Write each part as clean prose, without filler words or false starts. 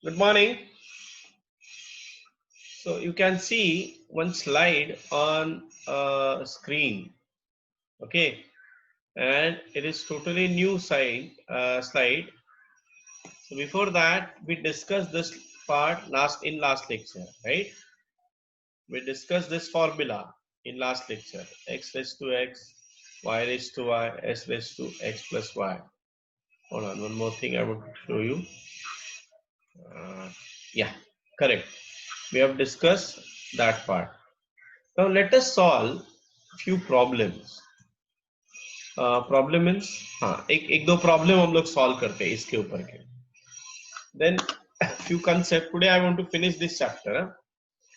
Good morning. So you can see one slide on screen, okay, and it is totally new slide. So before that, we discussed this part last lecture, right? We discussed this formula in last lecture: x raised to x, y raised to y, s raised to x plus y. Hold on, one more thing I want to show you. Yeah, correct. We have discussed that part. Now let us solve few problems. Problem means हाँ एक दो problem हम लोग solve करते हैं इसके ऊपर के. Then few concept. Today I want to finish this chapter.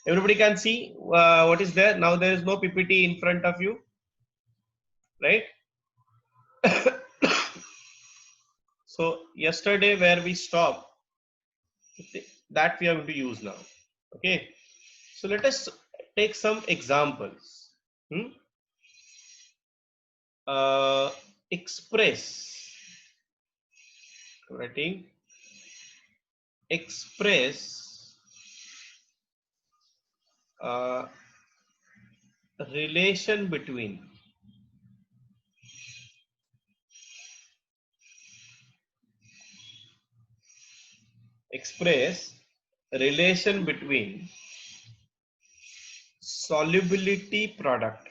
Everybody can see what is there. Now there is no PPT in front of you, right? So yesterday where we stopped, that we are going to use now. Okay. So let us take some examples. Express, writing express relation between solubility product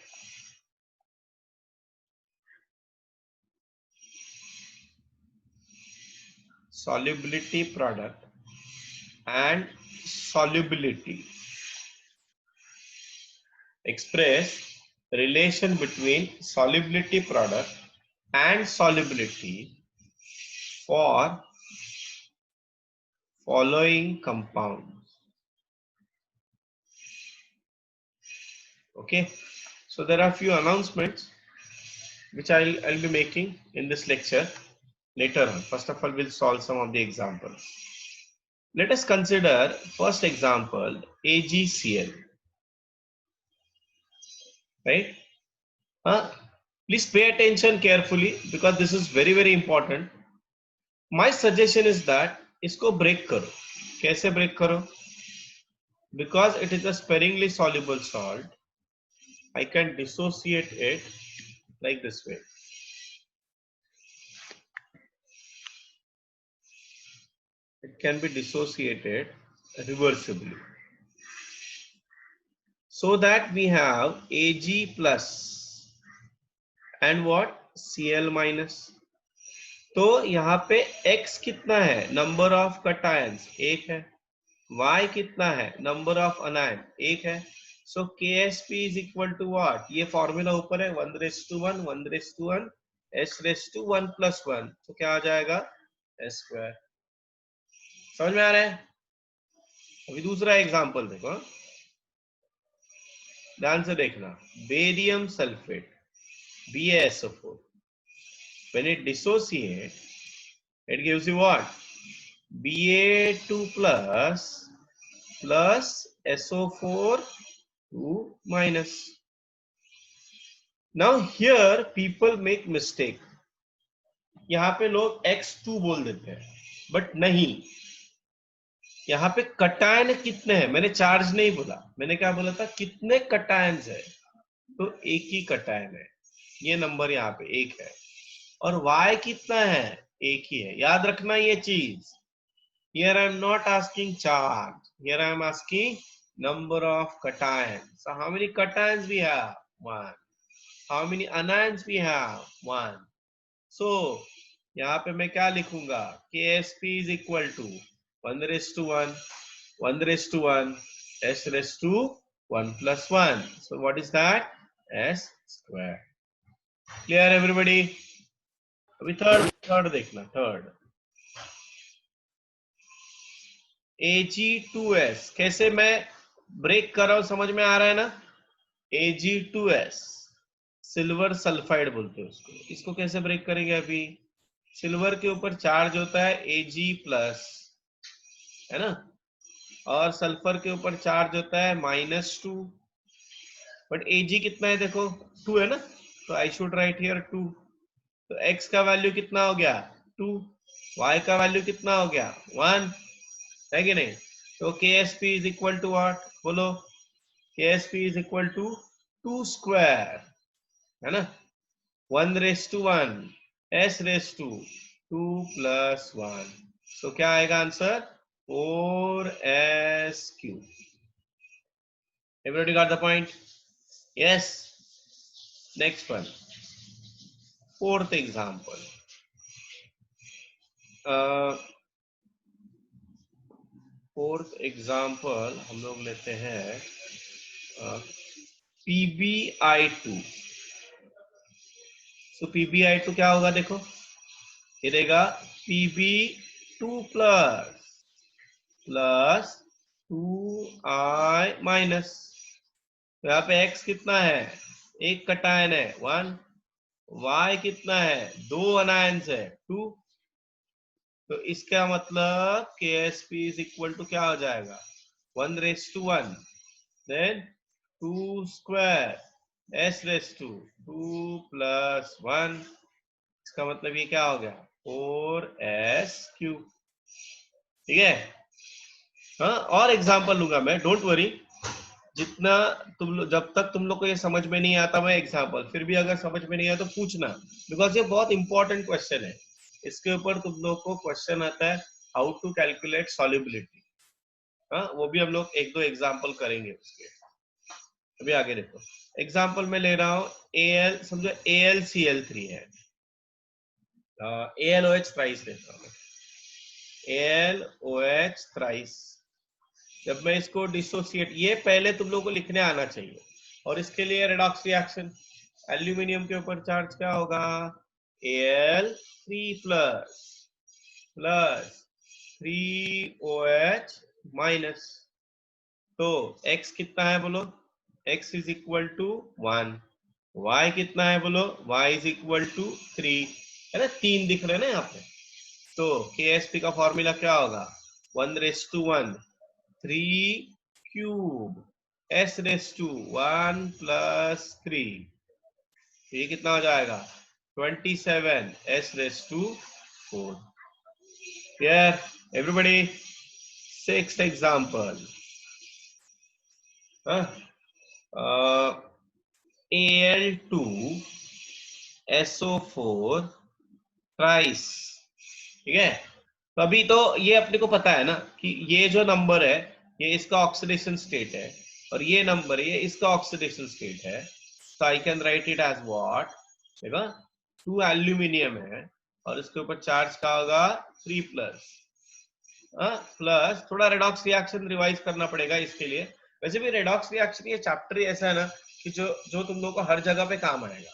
and solubility. Express relation between solubility product and solubility for following compounds. Okay, so there are few announcements which I'll be making in this lecture later on. First of all, we'll solve some of the examples. Let us consider first example, AgCl, right? Please pay attention carefully because this is very important. My suggestion is that इसको break करो. कैसे break करो? Because it is a sparingly soluble salt, I can dissociate it like this way. It can be dissociated reversibly. So that we have Ag plus and what? Cl minus. तो यहाँ पे x कितना है? Number of cations 1 है. y कितना है? Number of anion 1 है. So KSP is equal to what? ये फॉर्मूला ऊपर है 1:1 1:1 s⁻1 + 1. तो क्या आ जाएगा? s². समझ में आ रहा है? अभी दूसरा एग्जांपल देखो, ध्यान से देखना. Barium sulphate BaSO4, when it dissociate, it gives you what? Ba2 plus SO4 2 minus. Now here people make mistake. यहाँ पे लोग X2 बोल देते हैं, बट नहीं. यहाँ पे कटायन कितने हैं? मैंने चार्ज नहीं बोला, मैंने क्या बोला था? कितने कटायंस है? तो एक ही कटायन है. ये नंबर यहाँ पे 1 है. और Y कितना है? 1 ही है. याद रखना ये चीज. Here I am not asking charge. Here I am asking number of cations. So how many cations we have? 1. How many anions we have? 1. So यहाँ पे मैं क्या लिखूंगा? KSP is equal to 1:1 1:1 s⁻1 + 1. So what is that? s². Clear everybody? अभी third देखना. Third Ag2S कैसे मैं break कर रहा हूं, समझ में आ रहा है ना? Ag2S सिल्वर सल्फाइड बोलते हैं उसको. इसको कैसे ब्रेक करेंगे? अभी सिल्वर के ऊपर चार्ज होता है Ag+, है ना, और सल्फर के ऊपर चार्ज होता है -2. बट Ag कितना है? देखो 2 है ना, तो आई शुड राइट हियर 2. तो x का वैल्यू कितना हो गया? 2. y का वैल्यू कितना हो गया? 1. है कि नहीं? तो KSP is equal to what? बोलो, KSP is equal to 2 square, है ना, 1 raise to 1 S raise to 2 plus 1. तो क्या आएगा answer? 4SQ. Everybody got the point? Yes. Next one, fourth example. Fourth example हम लोग लेते हैं PbI2. तो PbI2 क्या होगा? देखो, ये देगा Pb2 प्लस 2I माइनस. तो यहाँ पे x कितना है? एक कटायन है 1. y कितना है? 2 अनायंस है 2. तो इसका मतलब KSP इज इक्वल टू क्या हो जाएगा? 1 raise to 1, then 2 square S raise to 2 plus 1. इसका मतलब ये क्या हो गया? 4SQ. ठीक है? हाँ, और एग्जांपल लूंगा मैं, डोंट वरी. जितना तुम लोग, जब तक तुम लोग को ये समझ में नहीं आता मैं एग्जांपल, फिर भी अगर समझ में नहीं आया तो पूछना, बिकॉज ये बहुत इंपॉर्टेंट क्वेश्चन है. इसके ऊपर तुम लोग को क्वेश्चन आता है, हाउ टू कैलकुलेट सॉल्युबिलिटी. हाँ, वो भी हम लोग एक दो एग्जांपल करेंगे उसके. अभी आगे देखो, एग्जांपल में ले रहा हूँ Al, समझो AlCl3 है, AlOH थ्राइस लेता हूँ, AlOH थ्राइस. जब मैं इसको डिसोसिएट, ये पहले तुम लोग को लिखने आना चाहिए, और इसके लिए रेडॉक्स रिएक्शन, एल्यूमिनियम के ऊपर चार्ज क्या होगा? Al3 plus plus 3OH minus. तो x कितना है बोलो? x is equal to 1. y कितना है बोलो? y is equal to 3. है ना, 3 दिख रहे हैं ना यहाँ पे. तो KSP का फॉर्मूला क्या होगा? 1 raise to 1 3 cube S raise to 1 plus 3. ये कितना हो जाएगा? 27 S raise to 4. Here, everybody, sixth example. Al2 SO4 thrice. ठीक है? तो अभी तो ये अपने को पता है ना कि ये जो नंबर है ये इसका ऑक्सीडेशन स्टेट है, और ये नंबर ये इसका ऑक्सीडेशन स्टेट है. तो I can write it as what? देखो, 2 एल्यूमिनियम है और इसके ऊपर चार्ज का होगा 3 प्लस. प्लस थोड़ा रेडॉक्स रिएक्शन रिवाइज करना पड़ेगा इसके लिए. वैसे भी रेडॉक्स रिएक्शन ये चैप्टर ही ऐसा है ना कि जो तुम लोग को हर जगह पे काम आएगा.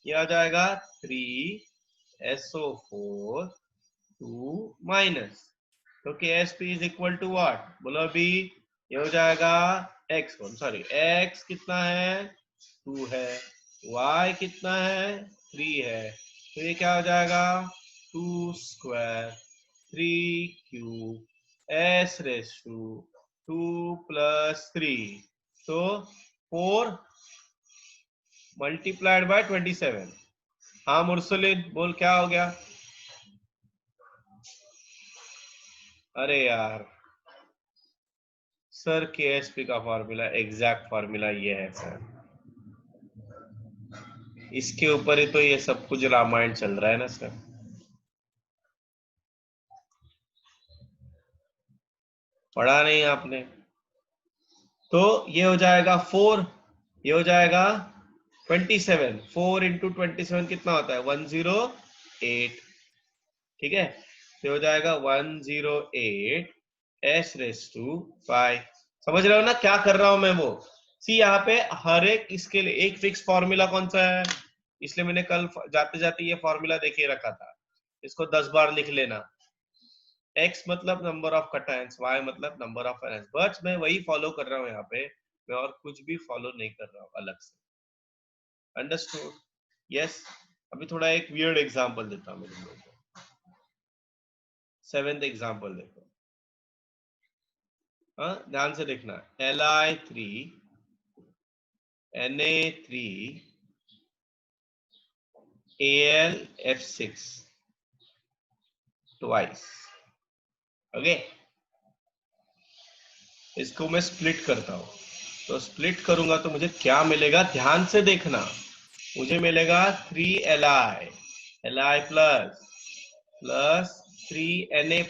ये आ जाएगा 3SO4 2 माइनस. तो KSP is equal to what? बोलो अभी. ये हो जाएगा x, सॉरी, x कितना है? 2 है. y कितना है? 3 है. तो ये क्या हो जाएगा? 2 square 3 cube S raise to 2 plus 3. तो 4 मल्टीप्लाइड बाय 27. हाँ मुरसलिन, बोल क्या हो गया? अरे यार सर, KSP का फॉर्मूला, एग्जैक्ट फॉर्मूला ये है सर. इसके ऊपर ही तो ये सब कुछ रामायण चल रहा है ना सर. पढ़ा नहीं आपने? तो ये हो जाएगा 4, ये हो जाएगा 27. 4 इंटू 27 कितना होता है? 108. ठीक है? तो हो जाएगा 108 S रेस टू 5. समझ रहे हो ना क्या कर रहा हूं मैं? वो सी यहाँ पे हर एक इसके लिए एक फिक्स फॉर्मूला कौन सा है, इसलिए मैंने कल जाते जाते ये फॉर्मूला देखे रखा था. इसको 10 बार लिख लेना. x मतलब नंबर ऑफ कटायंस, y मतलब नंबर ऑफ आयंस. बट मैं वही फॉलो कर रहा हूँ यहाँ पे, मैं और कुछ भी फॉलो नहीं कर रहा हूँ अलग से. अंडरस्टूड? यस. अभी थोड़ा एक वियर्ड एग्जांपल देता हूँ मेरे लोगों को. 7th एग्जांपल देखो. हाँ, ध्यान से देखना. Li3 Na3 AlF6 twice. Okay? इसको मैं स्प्लिट करता हूं, तो स्प्लिट करूंगा तो मुझे क्या मिलेगा, ध्यान से देखना। मुझे मिलेगा 3Li, Li plus 3Na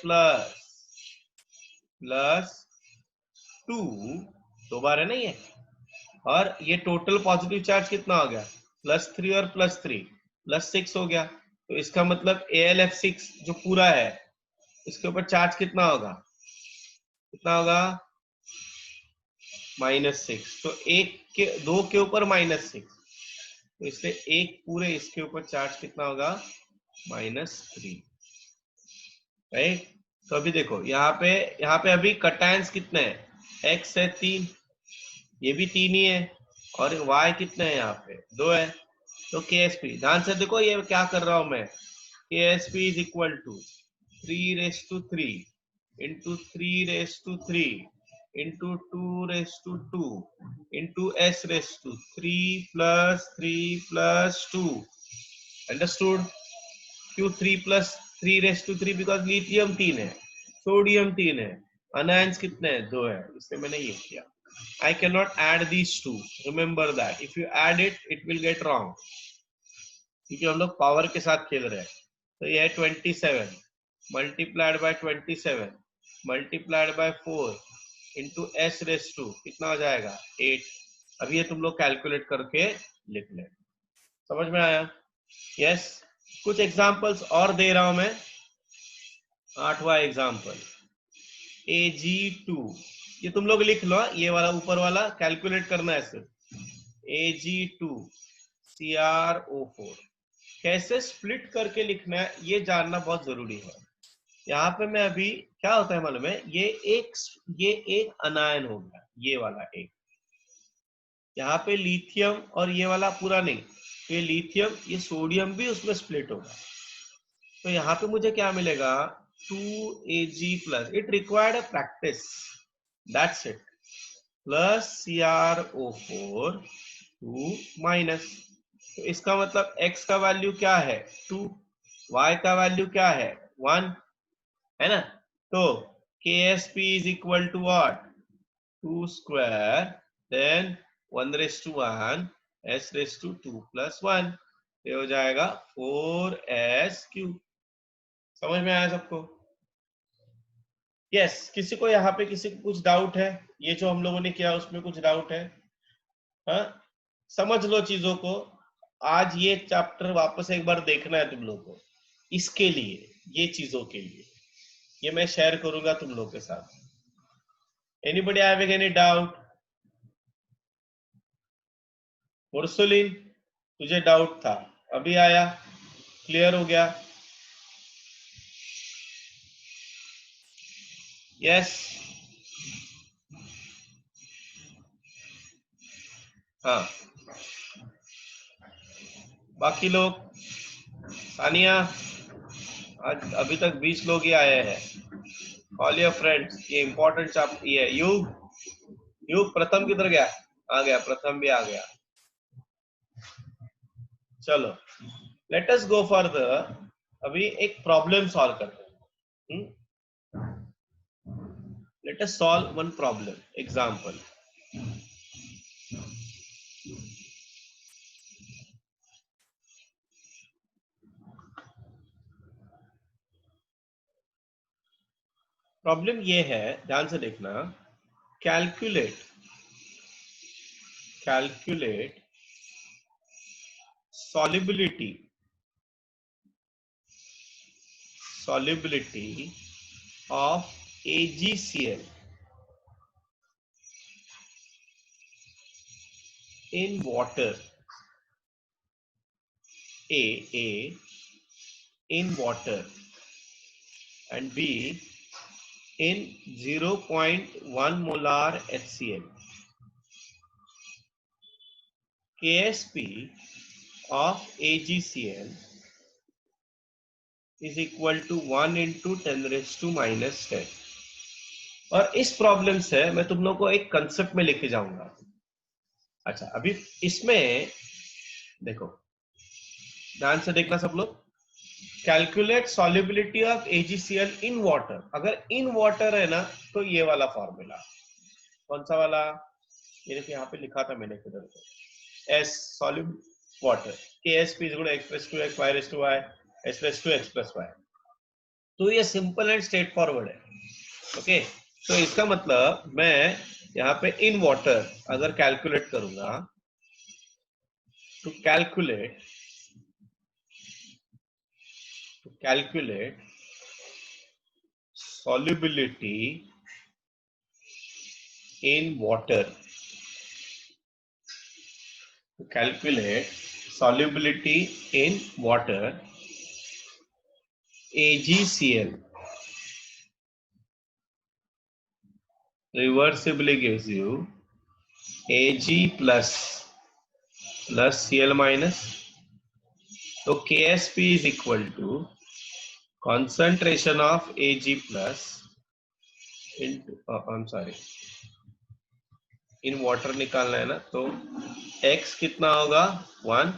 plus 2, दो बार है ना ये, और ये टोटल पॉजिटिव चार्ज कितना हो गया, +3 और +3 +6 हो गया। तो इसका मतलब AlF6 जो पूरा है इसके ऊपर चार्ज कितना होगा, कितना होगा, -6। तो एक के दो के ऊपर -6, तो इसलिए एक पूरे इसके ऊपर चार्ज कितना होगा, -3, राइट। तो अभी देखो यहाँ पे अभी कटायंस कितने हैं, x है 3, ये भी 3 ही है, और y कितने हैं, यहाँ पे 2 है। तो KSP, ध्यान से देखो ये क्या कर रहा हूं मैं, KSP is equal to 3⁻³ into 3⁻³ into 2⁻² into S⁻³ plus 3+2, understood. क्यों 3+3⁻³ बिकॉज लिथियम 3 है, सोडियम 3 है, अनायंस कितने हैं, 2 है, इसलिए मैंने ये किया। I cannot add these two. Remember that. If you add it, it will get wrong. क्योंकि हम लोग पावर के साथ खेल रहे हैं। तो ये है 27 multiplied by 27 multiplied by 4 into S⁻² कितना हो जाएगा, 8। अब ये तुम लोग कैलकुलेट करके लिख ले। समझ में आया? यस। कुछ एग्जांपल्स और दे रहा हूं मैं। 8वां एग्जांपल Ag2, ये तुम लोग लिख लो, ये वाला ऊपर वाला कैलकुलेट करना है सिर्फ। Ag2 CrO4 कैसे स्प्लिट करके लिखना है ये जानना बहुत जरूरी है। यहाँ पे मैं अभी क्या होता है मालूम है, ये एक अनायन हो गया, ये वाला एक, यहाँ पे लिथियम और ये वाला पूरा नहीं, ये लिथियम ये सोडियम भी उसमें स्प्लिट होगा। तो यहाँ पे मुझे क्या मिलेगा, 2Ag+, it required a practice, that's it, plus CrO4 2 तो इसका मतलब x का वैल्यू क्या है, 2, y का वैल्यू क्या है, 1, है ना। तो KSP is equal to what, 2 square then 1:1 S⁻² plus 1, ये हो जाएगा 4S3। समझ में आया सबको? यस। किसी को यहाँ पे किसी को कुछ डाउट है, ये जो हम लोगों ने किया उसमें कुछ डाउट है? हाँ, समझ लो चीजों को। आज ये चैप्टर वापस एक बार देखना है तुम लोगों को, इसके लिए, ये चीजों के लिए ये मैं शेयर करूंगा तुम लोगों के साथ। Anybody having any doubt? मुरसुलिन, तुझे डाउट था, अभी आया, क्लियर हो गया? यस। हाँ, बाकी लोग, सानिया, आज अभी तक 20 लोग ही आए हैं। ऑल योर फ्रेंड्स, ये इंपॉर्टेंट चैप्टर ये है। युग प्रथम किधर गया? आ गया, प्रथम भी आ गया। चलो, let us go for the, अभी एक प्रॉब्लम सॉल्व करते हैं। Let us solve one problem example. Problem ये है, ध्यान से देखना, calculate solubility of AgCl in water, A in water and B in 0.1 molar HCl. KSP of AgCl is equal to 1 into 10⁻⁻10। और इस प्रॉब्लम से मैं तुम लोग को एक कंसेप्ट में लेके जाऊंगा। अच्छा, अभी इसमें देखो, ध्यान से देखना सब लोग। Calculate solubility of AgCl in water, अगर इन वाटर है ना तो ये वाला फॉर्मूला, कौन सा वाला? ये देखिए यहाँ पे लिखा था मैंने किधर को, S soluble water, KSP is equal to x raised to x, y raised to y, s raised to x plus y. तो ये सिंपल एंड स्ट्रेट फॉरवर्ड है. ओके, तो इसका मतलब मैं यहाँ पे इन वाटर अगर कैलकुलेट करूंगा, to calculate solubility in water, to calculate solubility in water, AgCl reversibly gives you Ag plus Cl minus. So KSP is equal to concentration of Ag plus into I'm sorry, in water निकालना है ना, तो x कितना होगा 1,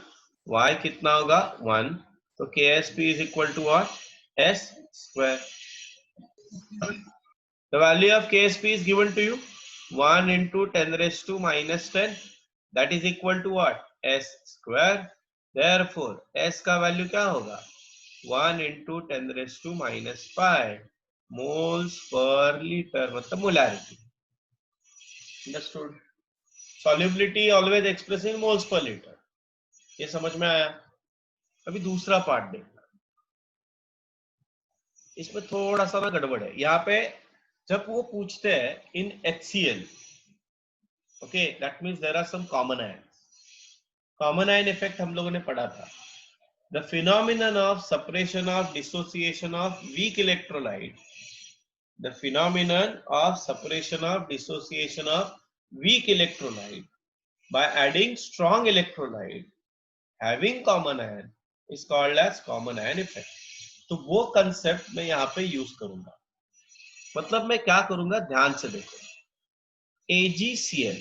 y कितना होगा 1, तो KSP is equal to what? S square. The value of KSP is given to you 1 into 10 raised to minus 10, that is equal to what? S square. Therefore S का वैल्यू क्या होगा? 1 into 10 raised to minus 5 moles per liter, मतलब molarity. Understood? Solubility always expressed in moles per liter. ये समझ में आया? अभी दूसरा पार्ट देखना, इसमें थोड़ा सा ना गड़बड़ है. यहाँ पे जब वो पूछते हैं in HCl, okay, that means there are some common ion. Common ion effect हम लोगों ने पढ़ा था. The phenomenon of separation of dissociation of weak electrolyte, the phenomenon of separation of dissociation of weak electrolyte by adding strong electrolyte having common ion is called as common ion effect. तो वो concept मैं यहाँ पे use करूंगा. मतलब मैं क्या करूंगा, ध्यान से देखो. AgCl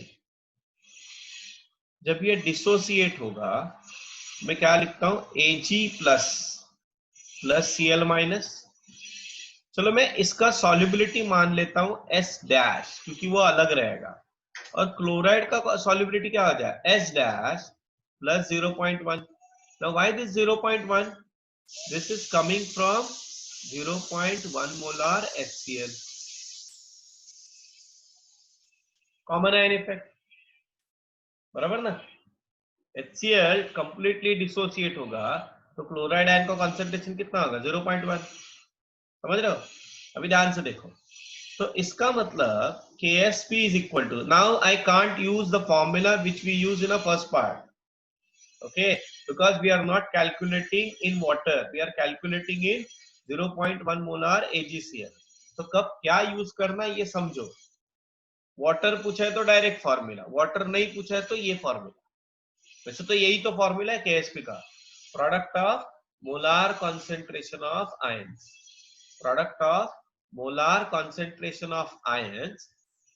जब ये डिसोसिएट होगा, मैं क्या लिखता हूं, Ag प्लस Cl माइनस. चलो मैं इसका सॉल्युबिलिटी मान लेता हूं S डैश, क्योंकि वो अलग रहेगा. और क्लोराइड का सॉल्युबिलिटी क्या हो जाए, S dash plus 0.1. Now why this 0.1? This is coming from 0.1 molar HCl. Common ion effect, बराबर ना. HCl completely dissociate होगा, तो क्लोराइड आयन का कॉन्सेंट्रेशन कितना होगा, 0.1. समझ रहे हो? अभी ध्यान से देखो. तो इसका मतलब KSP is equal to, now I can't use the formula which we use in the first part, okay, because we are not calculating in water, we are calculating in 0.1 molar AgCl. तो कब क्या use करना ये समझो. Water पूछा है तो direct formula, water नहीं पूछा है तो ये फॉर्मूला. वैसे तो यही तो फॉर्मूला है KSP का, product of molar concentration of ions, product of molar concentration of ions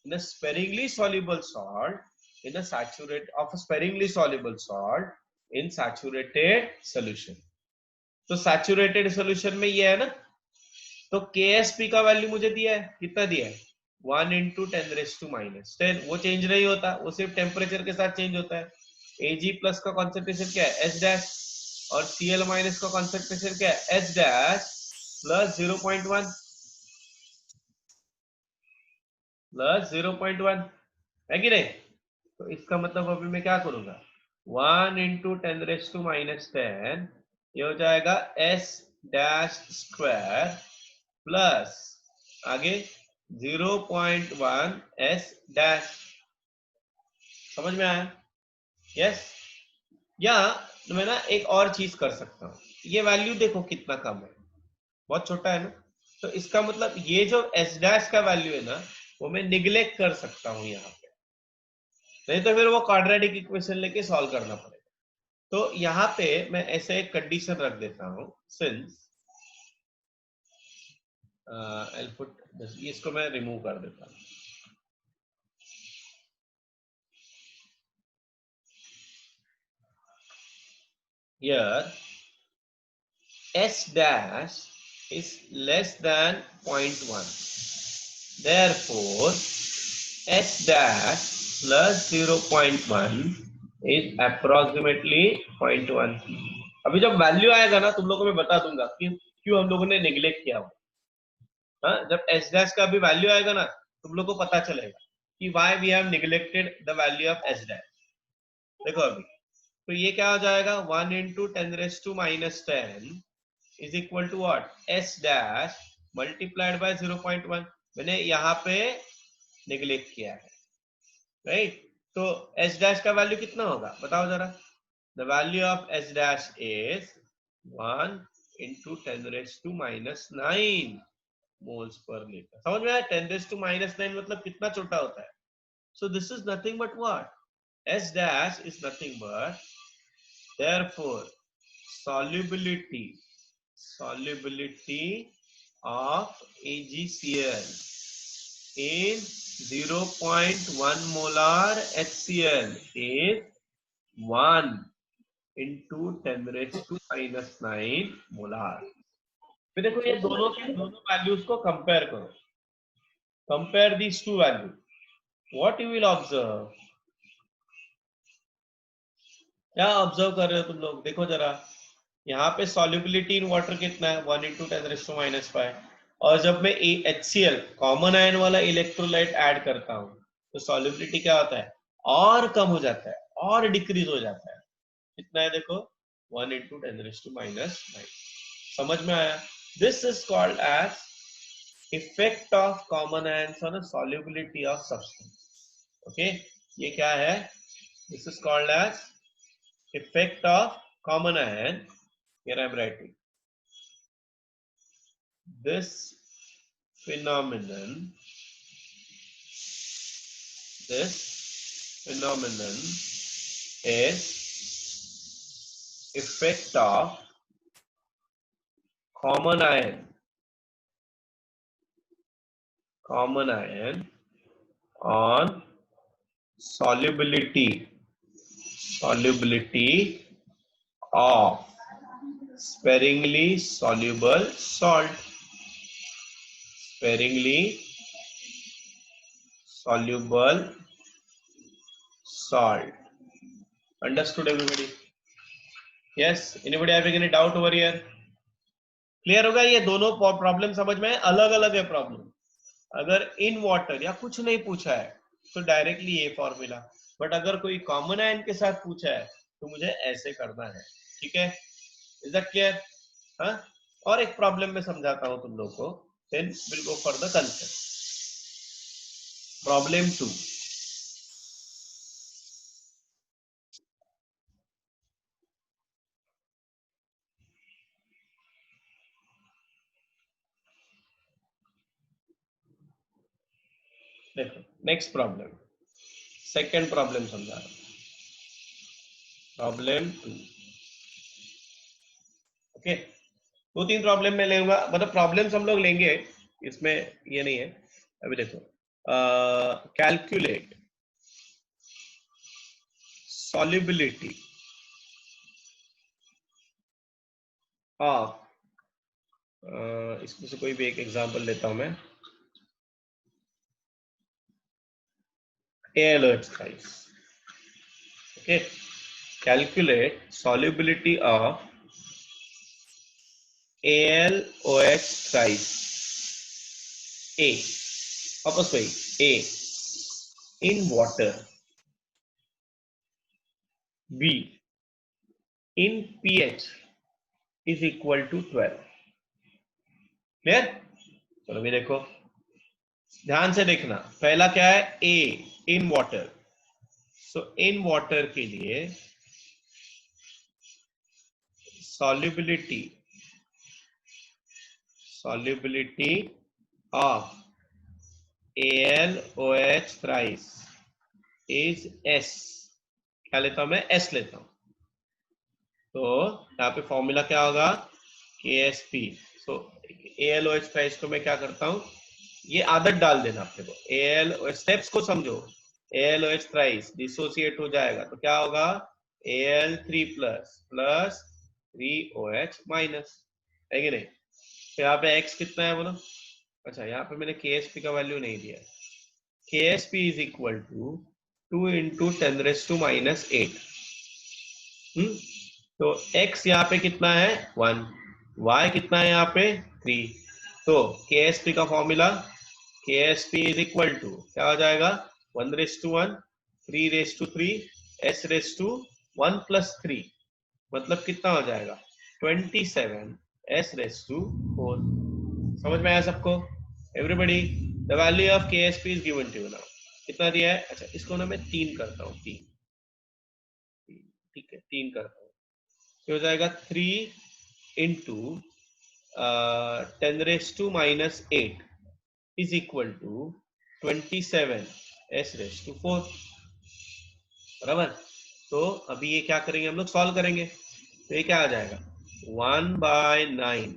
in a sparingly soluble salt in a saturated of a sparingly soluble salt in saturated solution. तो saturated solution में ये है ना, तो KSP का value मुझे दिया है, कितना दिया है, 1 into 10 raised to minus 10. वो चेंज नहीं होता, वो सिर्फ टेम्परेचर के साथ चेंज होता है. Ag प्लस का कॉन्सेंट्रेशन क्या है, S डैश, और Cl माइनस का कॉन्सेंट्रेशन क्या है, S डैश प्लस 0.1 प्लस 0.1, है कि नहीं? तो इसका मतलब अभी मैं क्या करूंगा, 1 into 10 raised to minus 10, ये हो जाएगा S डैश स्क्वायर प्लस आगे 0.1 S डैश. समझ में आया? यस. या मैं ना एक और चीज कर सकता हूं, ये वैल्यू देखो कितना कम है, बहुत छोटा है ना. तो इसका मतलब ये जो S डैश का वैल्यू है ना, वो मैं निगलेक्ट कर सकता हूं यहाँ पे, नहीं तो फिर वो क्वाड्रेटिक इक्वेशन लेके सॉल्व करना पड़ेगा. तो यहाँ पे मैं ऐसे एक कंडीशन रख देता हूं, सिंस इसको मैं रिमूव कर देता हूं. Here S dash is less than 0.1, therefore S dash plus 0.1 is approximately 0.1। अभी जब वैल्यू आएगा ना तुम लोगों को मैं बता दूंगा कि क्यों हम लोगों ने नेग्लेक्ट किया। हाँ, जब एस डैश का भी वैल्यू आएगा ना तुम लोग को पता चलेगा कि why we have neglected the value of S dash. देखो अभी तो ये क्या हो जाएगा 1 into 10⁻⁻10 is equal to what S dash multiplied by 0.1। मैंने यहाँ पे नेग्लेक्ट किया है, राइट। तो एस डैश का वैल्यू कितना होगा बताओ जरा। The value of S dash is 1 into 10⁻⁹ moles per litre. समझ में आया? 10⁻⁹ मतलब कितना छोटा होता है। So this is nothing but what S dash is nothing but therefore solubility of AgCl in 0.1 molar HCl is 1 into 10⁻⁹ molar. फिर देखो ये दोनों के दोनों वैल्यूज को कंपेयर करो। Compare these two value, what you will observe. क्या observe कर रहे हो तुम लोग? देखो जरा यहाँ पे सॉल्युबिलिटी इन वाटर कितना है 1 into 10⁻⁵। और जब मैं HCl कॉमन आयन वाला इलेक्ट्रोलाइट ऐड करता हूँ तो सॉल्युबिलिटी क्या होता है और कम हो जाता है और डिक्रीज हो जाता है। कितना है देखो 1 into 10⁻⁹। समझ में आया? This is called as effect of common ions on solubility of substance. Okay, ये क्या है? This is called as effect of common ion. Here I am writing this phenomenon is effect of common ion on solubility of sparingly soluble salt। sparingly soluble salt। Understood everybody? Yes, anybody having any doubt over here? Clear होगा? ये दोनों problem समझ में अलग अलग है problem. अगर in water या कुछ नहीं पूछा है तो डायरेक्टली ये फॉर्मूला, बट अगर कोई कॉमन आयन के साथ पूछा है तो मुझे ऐसे करना है। ठीक है, इज दैट क्लियर? हाँ, और एक प्रॉब्लम में समझाता हूं तुम लोग को, then will go for the concept. Problem 2। देखो नेक्स्ट प्रॉब्लम, सेकंड प्रॉब्लम समझा रहा हूं। प्रॉब्लम 2। ओके, दो तीन प्रॉब्लम में लेगा, मतलब प्रॉब्लम्स हम लोग लेंगे, इसमें ये नहीं है। अभी देखो कैलकुलेट solubility ऑफ, इसमें से कोई भी एक एग्जांपल लेता हूं मैं, ALOH thrice। Okay, calculate solubility of ALOH thrice A, वापस वही A in water, B in pH is equal to 12। Clear? चलो भी देखो, ध्यान से देखना। पहला क्या है? A in water। So in water के लिए solubility of ALOH thrice is S। क्या लेता हूं मैं? S लेता हूं। तो यहाँ पे फॉर्मूला क्या होगा? KSP। सो ALOH thrice को मैं क्या करता हूं, ये आदत डाल देना अपने को। ALOH स्टेप्स को समझो। ALOH thrice डिसोसिएट हो जाएगा तो क्या होगा? Al3 प्लस 3OH माइनस, है कि नहीं? तो यहाँ पे x कितना है बोलो? अच्छा, यहाँ पे मैंने KSP का वैल्यू नहीं दिया, KSP is equal to 2 into 10 raised to minus 8. तो x यहाँ पे कितना है 1, y कितना है यहाँ पे 3. तो KSP का formula KSP is equal to क्या हो जाएगा 1 raised to 1, 3 raised to 3, s raised to 1 plus 3, मतलब कितना हो जाएगा 27 s raised to 4. समझ में आया सबको? Everybody, the value of KSP is given to you now. कितना दिया है? अच्छा, इसको ना मैं 3 करता हूँ, 3. ठीक है, 3 करता हूँ. क्या हो जाएगा 3 into 10 raise to minus 8 is equal to 27 s raise to 4. बराबर. तो अभी ये क्या करेंगे हम लोग? सॉल्व करेंगे. तो ये क्या आ जाएगा 1/9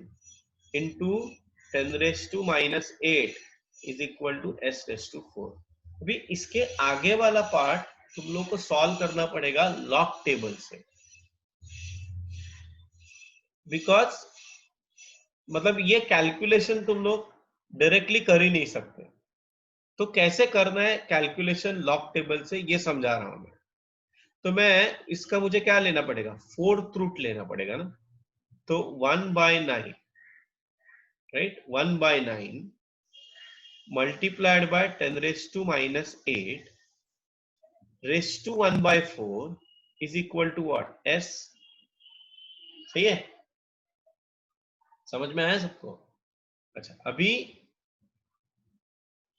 into 10 raise to minus 8 is equal to s raise to 4. अभी इसके आगे वाला पार्ट तुम लोग को सॉल्व करना पड़ेगा लॉग टेबल से, बिकॉज मतलब ये कैलकुलेशन तुम लोग डायरेक्टली कर ही नहीं सकते. तो कैसे करना है कैलकुलेशन लॉग टेबल से, ये समझा रहा हूं मैं. तो मैं इसका मुझे क्या लेना पड़ेगा? 4th रूट लेना पड़ेगा ना. तो 1/9, right, 1/9 multiplied by 10 raised to minus 8 raised to 1/4 is equal to what? S. सही है? समझ में आया सबको? अच्छा, अभी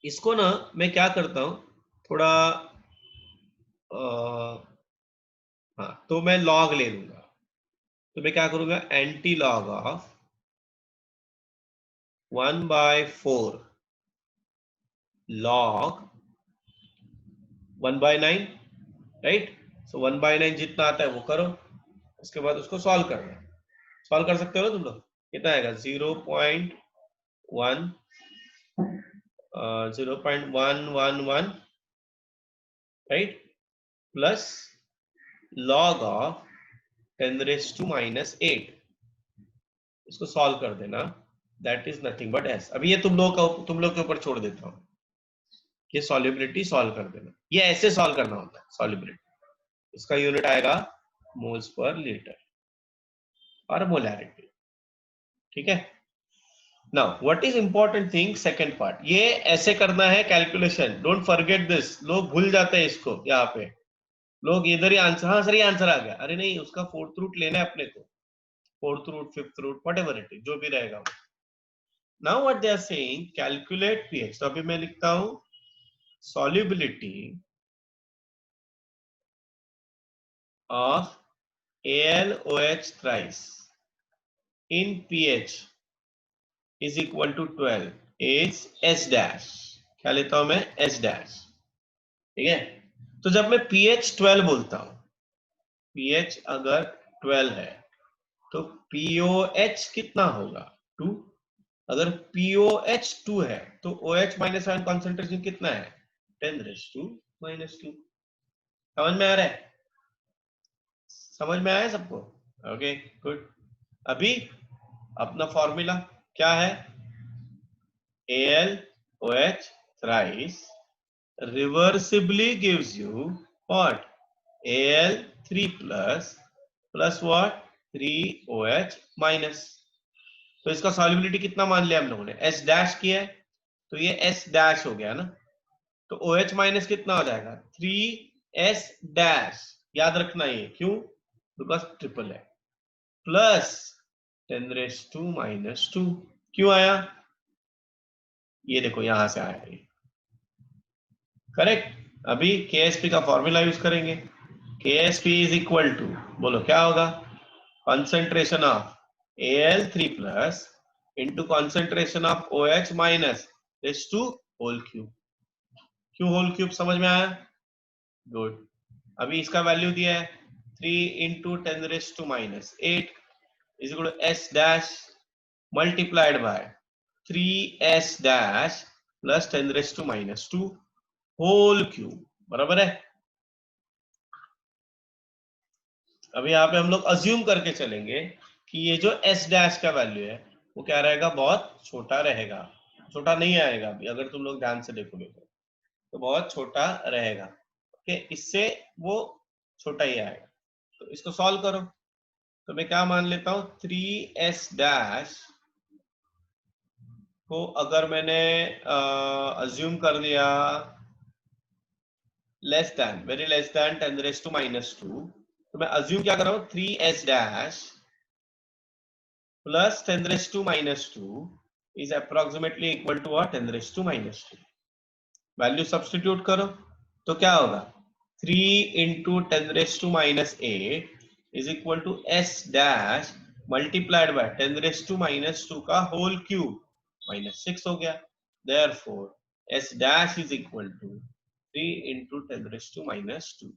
इसको ना मैं क्या करता हूं, थोड़ा हाँ, तो मैं लॉग ले लूंगा. तो मैं क्या करूंगा? Antilog of 1/4 log 1/9, right. So 1/9 जितना आता है वो करो, उसके बाद उसको सॉल्व करना है. सॉल्व कर सकते हो ना तुम लोग? कितना आएगा? 0.111, right, plus log of 10 raise to minus 8. इसको सॉल्व कर देना. That is nothing but S. अभी ये तुम लोग के ऊपर छोड़ देता हूं. ये सॉल्युबिलिटी सॉल्व कर देना. ये ऐसे सॉल्व करना होता है सॉल्युबिलिटी. इसका यूनिट आएगा मोल्स पर लीटर और मोलैरिटी. ठीक है. Now what is important thing, second part, ये ऐसे करना है कैलकुलेशन. Don't forget this. लोग भूल जाते हैं इसको. यहाँ पे लोग इधर ही आंसर, हाँ सर ये आंसर आ गया. अरे नहीं, उसका 4th रूट लेना है अपने को. 4th root, 5th root, whatever it is, जो भी रहेगा. Now what they are saying, calculate pH. तो अभी मैं लिखता हूं solubility of AlOH thrice in pH is equal to 12 is S dash. क्या लेता हूं मैं? S dash. ठीक है. तो जब मैं pH 12 बोलता हूं, pH अगर 12 है तो POH कितना होगा? 2. अगर POH 2 है तो OH माइनस आयन कॉन्सेंट्रेशन कितना है? 10 रेज़ टू माइनस 2. समझ में आ रहा है? समझ में आया सबको? Okay, good. अभी अपना फॉर्मूला क्या है? AlOH thrice reversibly gives you what? Al3 plus what? 3OH minus. तो इसका सॉल्युबिलिटी कितना मान लिया हम लोगों ने? S डैश किया है, तो ये S डैश हो गया ना. तो OH माइनस कितना हो जाएगा? 3S dash. याद रखना ये. क्यों? बिकॉज ट्रिपल है. Plus 10 raise to minus 2. क्यों आया? ये देखो यहां से आया ये. करेक्ट. अभी KSP का फॉर्मूला यूज करेंगे. KSP इज इक्वल टू, बोलो क्या होगा? Concentration of Al3 plus into concentration of OH minus raise to whole cube. क्यों होल क्यूब? समझ में आया? गुड. अभी इसका वैल्यू दिया है 3 into 10 raise to minus 8 is equal to S dash multiplied by 3S dash plus 10 raise to minus 2 whole cube. बराबर है. अभी यहाँ पे हम लोग अज्यूम करके चलेंगे कि ये जो S डैश का वैल्यू है वो क्या रहेगा? बहुत छोटा रहेगा. छोटा नहीं आएगा अभी, अगर तुम लोग ध्यान से देखोगे तो बहुत छोटा रहेगा। ओके, इससे वो छोटा ही आएगा। तो इसको सॉल्व करो। तो मैं क्या मान लेता हूं, 3s डैश को अगर मैंने अज्यूम कर दिया less than, very less than 10⁻², तो मैं अज्यूम क्या कर रहा हूं, 3s dash plus 10⁻² is approximately equal to what, 10⁻²। Value substitute करो तो क्या होगा, 3 into 10⁻8 is equal to s dash multiplied by 10⁻² का होल क्यूब -6 हो गया। Therefore s dash is equal to 3 into 10⁻²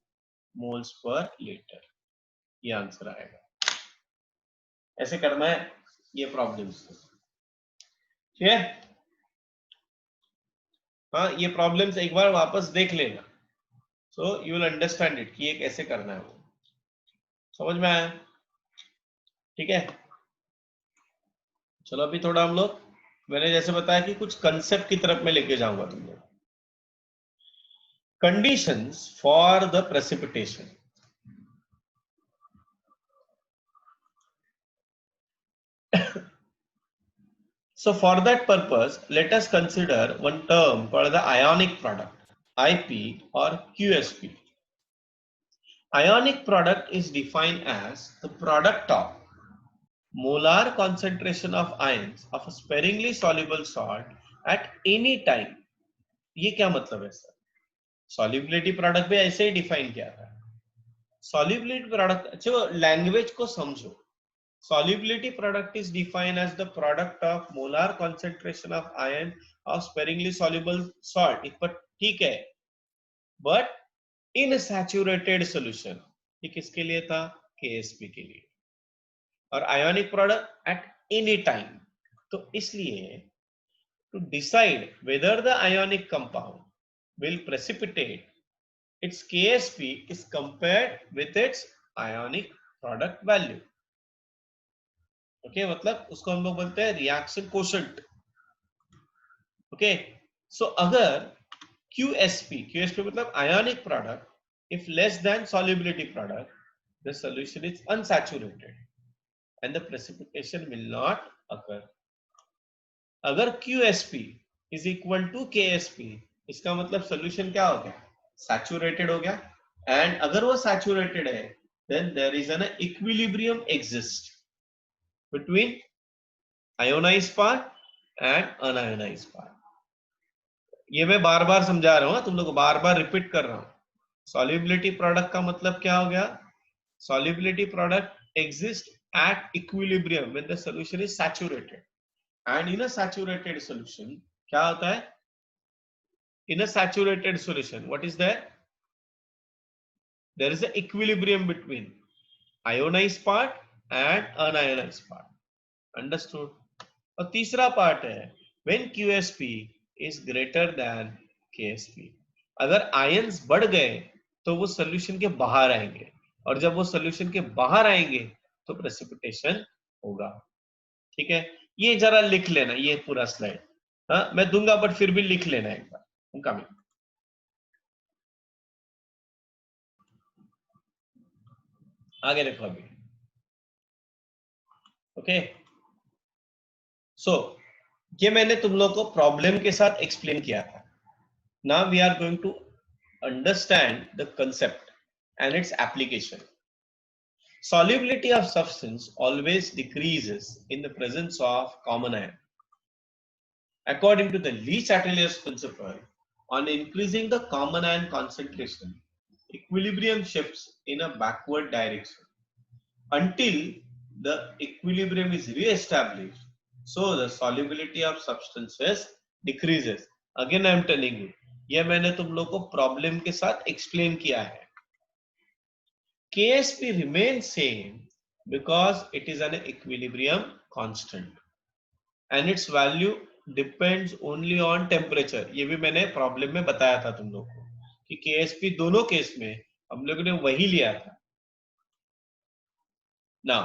moles per liter। ये आंसर आएगा। ऐसे करना है ये प्रॉब्लम्स। ठीक है, हाँ ये प्रॉब्लम्स एक बार वापस देख लेना, so you will understand it कि ये कैसे करना है, वो समझ में आया। ठीक है, चलो अभी थोड़ा हम लोग, मैंने जैसे बताया कि कुछ कंसेप्ट की तरफ में लेके जाऊंगा तुम लोग। Conditions for the precipitation. So for that purpose, let us consider one term called the ionic product, IP or QSP. Ionic product is defined as the product of molar concentration of ions of a sparingly soluble salt at any time। ये क्या मतलब है sir, solubility product भी ऐसे ही define किया था। Solubility product, अच्छा language को समझो। Solubility product is defined as the product of molar concentration of ion of sparingly soluble salt। पर ठीक है, but in a saturated solution। ये किसके लिए था, KSP के लिए। और ionic product at any time। तो इसलिए to decide whether the ionic compound will precipitate, its KSP is compared with its ionic product value। Okay, मतलब उसको हम लोग बोलते हैं रिएक्शन कोशेंट। ओके, सो अगर QSP मतलब ionic product if less than solubility product, the solution is unsaturated and the precipitation will not occur. अगर QSP is equal to KSP, इसका मतलब सॉल्यूशन क्या हो गया, सैचुरेटेड हो गया। एंड अगर वो सैचुरेटेड है, then there is an equilibrium exist between ionized part and unionized part। ये मैं बार बार समझा रहा हूं, तुम लोग को बार बार रिपीट कर रहा हूं। सॉल्युबिलिटी प्रोडक्ट का मतलब क्या हो गया, solubility product exist at equilibrium when the solution is saturated. And in a saturated solution क्या होता है, in a saturated solution what is there is a equilibrium between ionised part and unionised part. Understood. और तीसरा part है when QSP is greater than KSP। अगर ions बढ़ गए तो वो सॉल्यूशन के बाहर आएंगे, और जब वो सॉल्यूशन के बाहर आएंगे तो प्रेसिपिटेशन होगा। ठीक है, ये जरा लिख लेना ये पूरा स्लाइड। हाँ मैं दूंगा बट फिर भी लिख लेना एक बार। कमिंग आगे देखो अभी। ओके, सो ये मैंने तुम लोग को प्रॉब्लम के साथ एक्सप्लेन किया था। Now we are going to understand the concept and its application। Solubility of substance always decreases in the presence of common ion। According to the Le Chatelier's principle, on increasing the common ion concentration, equilibrium shifts in a backward direction until the equilibrium is re-established, so the solubility of substances decreases। Again I am telling you, ये मैंने तुम लोग को problem के साथ explain किया है। KSP remains same because it is an equilibrium constant and its value depends only on temperature। ये भी मैंने प्रॉब्लम में बताया था तुम लोग को कि KSP दोनों केस में हम लोगों ने वही लिया था ना।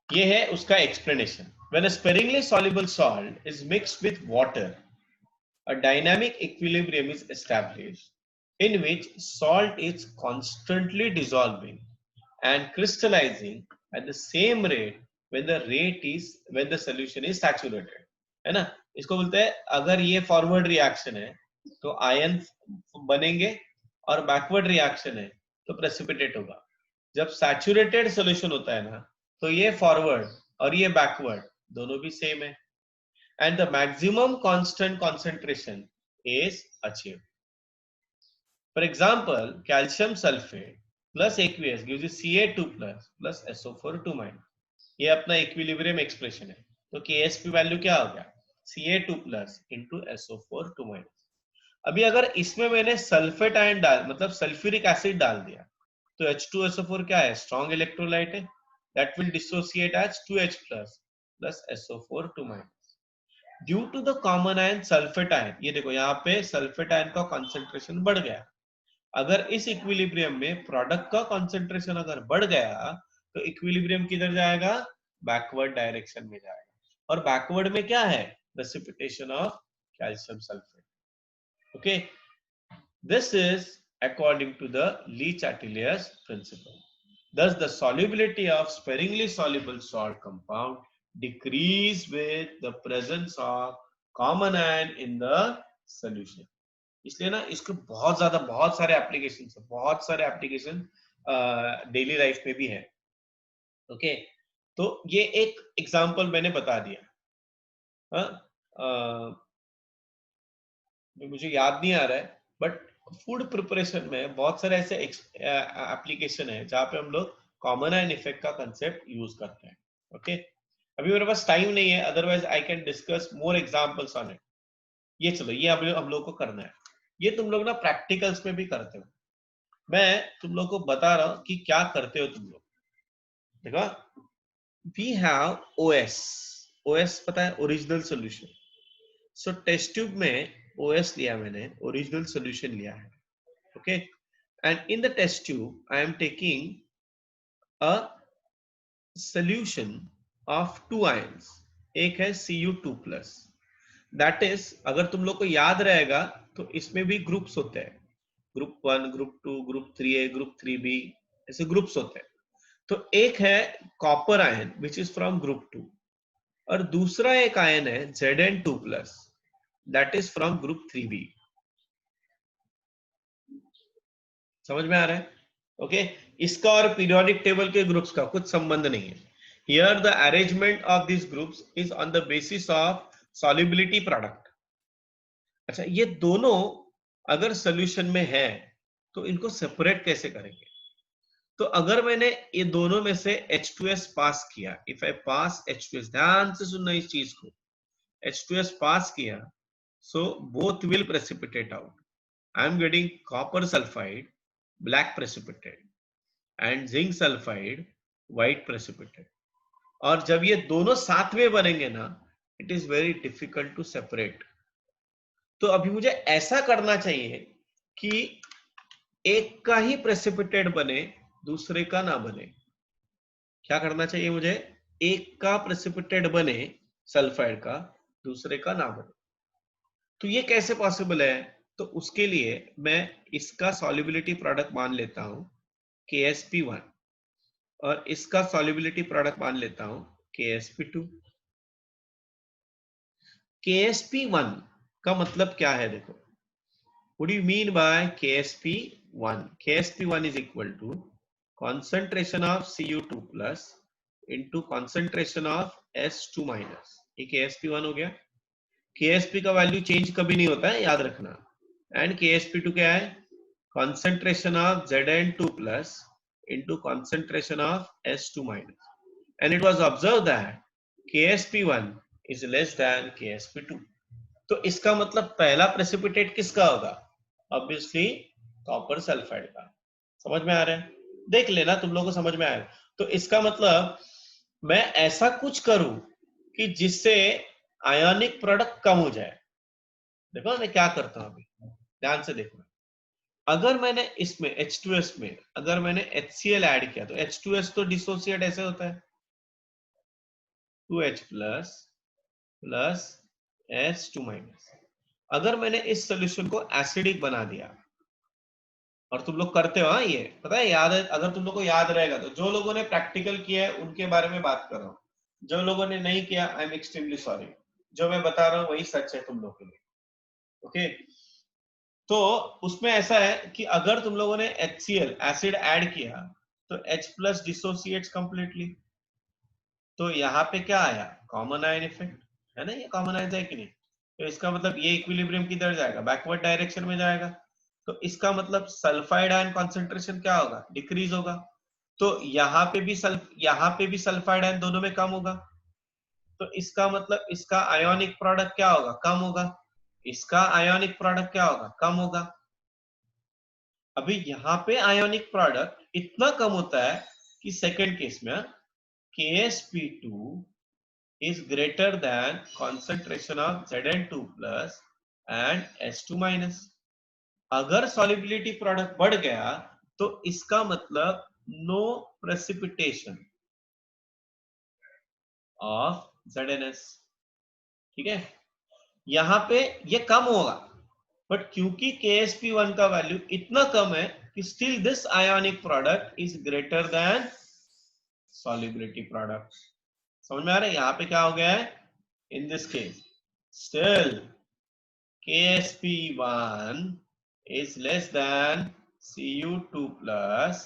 ये है उसका explanation. When a sparingly soluble salt is mixed with water, a dynamic equilibrium is established in which salt is constantly dissolving and crystallizing at the same rate when the solution is saturated, है ना. इसको बोलते हैं अगर ये forward reaction है तो ion बनेंगे और बैकवर्ड रिएक्शन है तो प्रेसिपिटेट होगा. जब सैचुरेटेड सॉल्यूशन होता है ना तो ये फॉरवर्ड और ये बैकवर्ड दोनों भी सेम है and the maximum constant concentration is achieved. For example, calcium sulfate plus aqueous gives you Ca2 plus SO4 2-. ये अपना इक्विलिब्रियम एक्सप्रेशन है. तो Ksp वैल्यू क्या हो गया? Ca2 plus into SO4 2-. अभी अगर इसमें मैंने सल्फेट आयन डाल मतलब सल्फ्यूरिक एसिड डाल दिया तो H2SO4 क्या है? स्ट्रॉन्ग इलेक्ट्रोलाइट है. That will dissociate as 2H plus SO4 2-. Due to the common ion sulphate ion, ये देखो यहाँ पे सल्फेट आयन का कंसंट्रेशन बढ़ गया. अगर इस इक्विलिब्रियम में प्रोडक्ट का कंसंट्रेशन अगर बढ़ गया तो इक्विलिब्रियम किधर जाएगा? बैकवर्ड डायरेक्शन में जाएगा. और बैकवर्ड में क्या है? Precipitation of calcium sulphate. Okay, this is according to the Le Chatelier's principle. Thus the solubility of sparingly soluble salt compound decrease with the presence of common ion in the solution. इसलिए ना इसके बहुत सारे application daily life में भी है. Okay, तो ये एक एग्जांपल मैंने बता दिया. मुझे याद नहीं आ रहा है बट फूड प्रिपरेशन में बहुत सारे ऐसे एप्लीकेशन है जहाँ पे हम लोग कॉमन आयन इफेक्ट का कंसेप्ट यूज करते हैं. ओके, अभी मेरे पास टाइम नहीं है, otherwise I can discuss more examples on it. ये चलो, ये हम लोग को करना है. ये तुम लोग ना प्रैक्टिकल्स में भी करते हो. मैं तुम लोग को बता रहा हूँ कि क्या करते हो तुम लोग. देखो, वी हैव ओएस पता है, original solution. So test tube में OS लिया मैंने, ओरिजिनल सोल्यूशन लिया है. Okay, and in the test tube I am taking a solution of 2 ions. एक है Cu2+. दैट इज, अगर तुम लोग को याद रहेगा तो इसमें भी ग्रुप्स होते हैं. Group 1, group 2, group 3A, group 3B, ऐसे ग्रुप्स होते हैं. तो एक है copper ion which is from group 2 और दूसरा एक आयन है Zn2+, that is from group 3B. समझ में आ रहा है? ओके, इसका और पीरियोडिक टेबल के ग्रुप्स का कुछ संबंध नहीं है. Here the arrangement of this groups is on the basis of solubility product. अच्छा, ये दोनों अगर सॉल्यूशन में है तो इनको सेपरेट कैसे करेंगे? तो अगर मैंने ये दोनों में से H2S पास किया, इफ आई पास H2S, ध्यान से सुनना इस चीज को, H2S पास किया, so both will precipitate out. I am getting copper sulfide, black precipitate, and zinc sulfide, white precipitate. और जब ये दोनों साथ में बनेंगे ना, it is very difficult to separate. तो अभी मुझे ऐसा करना चाहिए कि एक का ही precipitate बने, दूसरे का ना बने. क्या करना चाहिए मुझे? एक का precipitate बने सल्फाइड का, दूसरे का ना बने. तो ये कैसे पॉसिबल है? तो उसके लिए मैं इसका सॉल्युबिलिटी प्रोडक्ट मान लेता हूं KsP1 और इसका सॉल्युबिलिटी प्रोडक्ट मान लेता हूं KsP2. KsP1 का मतलब क्या है? देखो, what do you mean by KsP1? KsP1 is equal to concentration of Cu2+ into concentration of S2-. ये KsP1 हो गया. KsP का वैल्यू चेंज कभी नहीं होता है, याद रखना. एंड KsP2 क्या है? concentration of Zn2+ into concentration of S2-. and it was observed that KsP1 is less than KsP2. तो इसका मतलब पहला प्रेसिपिटेट किसका होगा? ऑब्वियसली कॉपर सल्फाइड का. समझ में आ रहा है? देख लेना, तुम लोगों को समझ में आएगा. तो इसका मतलब मैं ऐसा कुछ करूं कि जिससे आयोनिक प्रोडक्ट कम हो जाए. देखो मैं क्या करता हूं, अभी ध्यान से देखो. अगर मैंने इसमें H2S में अगर मैंने HCl ऐड किया तो H2S तो डिसोसिएट ऐसे होता है 2H+ प्लस S2-. अगर मैंने इस सोल्यूशन को एसिडिक बना दिया, और तुम लोग करते हो, हाँ ये पता है, याद है, अगर तुम लोग को याद रहेगा तो, जो लोगों ने प्रैक्टिकल किया है उनके बारे में बात कर रहा हूँ, जो लोगों ने नहीं किया आई एम एक्सट्रीमली सॉरी, जो मैं बता रहा हूँ वही सच है तुम लोग के लिए, ओके। तो उसमें ऐसा है कि अगर तुम लोगों ने HCl एसिड ऐड किया तो H प्लस डिसोसिएट्स कंप्लीटली, तो यहाँ पे क्या आया, कॉमन आयन इफेक्ट, है ना, ये कॉमन आयन है कि नहीं, तो इसका मतलब ये इक्विलिब्रियम किधर जाएगा, बैकवर्ड डायरेक्शन में जाएगा, तो इसका मतलब सल्फाइड आयन कॉन्सेंट्रेशन क्या होगा, डिक्रीज होगा, तो यहाँ पे भी सल्फाइड आयन दोनों में कम होगा, तो इसका मतलब इसका आयोनिक प्रोडक्ट क्या होगा, कम होगा, इसका आयोनिक प्रोडक्ट क्या होगा, कम होगा। अभी यहाँ पे आयोनिक प्रोडक्ट इतना कम होता है कि सेकेंड केस में KsP2 is greater than concentration of Zn2 plus and S2 minus। अगर solubility प्रोडक्ट बढ़ गया तो इसका मतलब no precipitation of ZnS, ठीक है, यहां पे ये कम होगा, बट क्योंकि KsP1 का वैल्यू इतना कम है कि still this ionic product is greater then solubility product. समझ में आ रहा है, यहां पे क्या हो गया है, in this case still KsP1 is less than Cu2 plus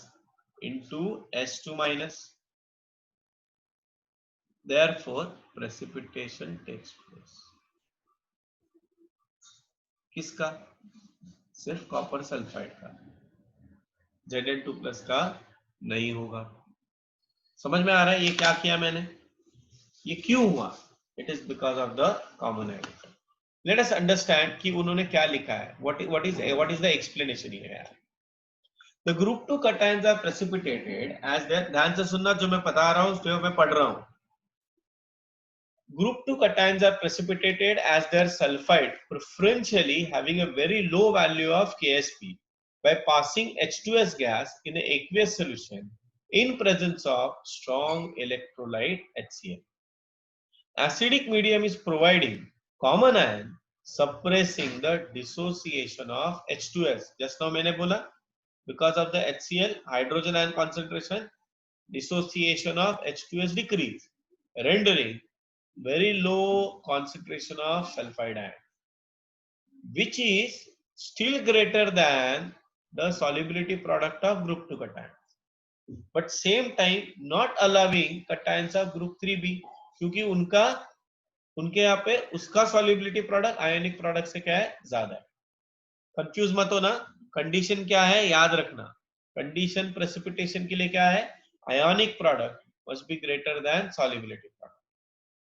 into S2 minus, therefore precipitation takes place। किसका, सिर्फ कॉपर सल्फाइड का, Zn2 प्लस का नहीं होगा। समझ में आ रहा है ये क्या किया मैंने, ये क्यों हुआ, it is because of the common element. Let us understand कि उन्होंने क्या लिखा है, what is the explanation here। The group 2 cations are precipitated as their, ध्यान से सुनना, जो मैं बता रहा हूं जो मैं पढ़ रहा हूं, group 2 cations are precipitated as their sulfide preferentially having a very low value of Ksp by passing H2S gas in an aqueous solution in presence of strong electrolyte HCl। Acidic medium is providing common ion suppressing the dissociation of H2S। just now मैंने बोला because of the HCl hydrogen ion concentration, dissociation of H2S decrease, rendering very low concentration of sulfide ion, which is still greater than the solubility product of group 2 cation, but same time not allowing cations of group 3b, क्योंकि उनके यहाँ पे उसका solubility product ionic product से क्या है, ज्यादा है। कंफ्यूज मत हो ना, कंडीशन क्या है याद रखना, कंडीशन प्रेसिपिटेशन के लिए क्या है, ionic product must be greater than solubility product.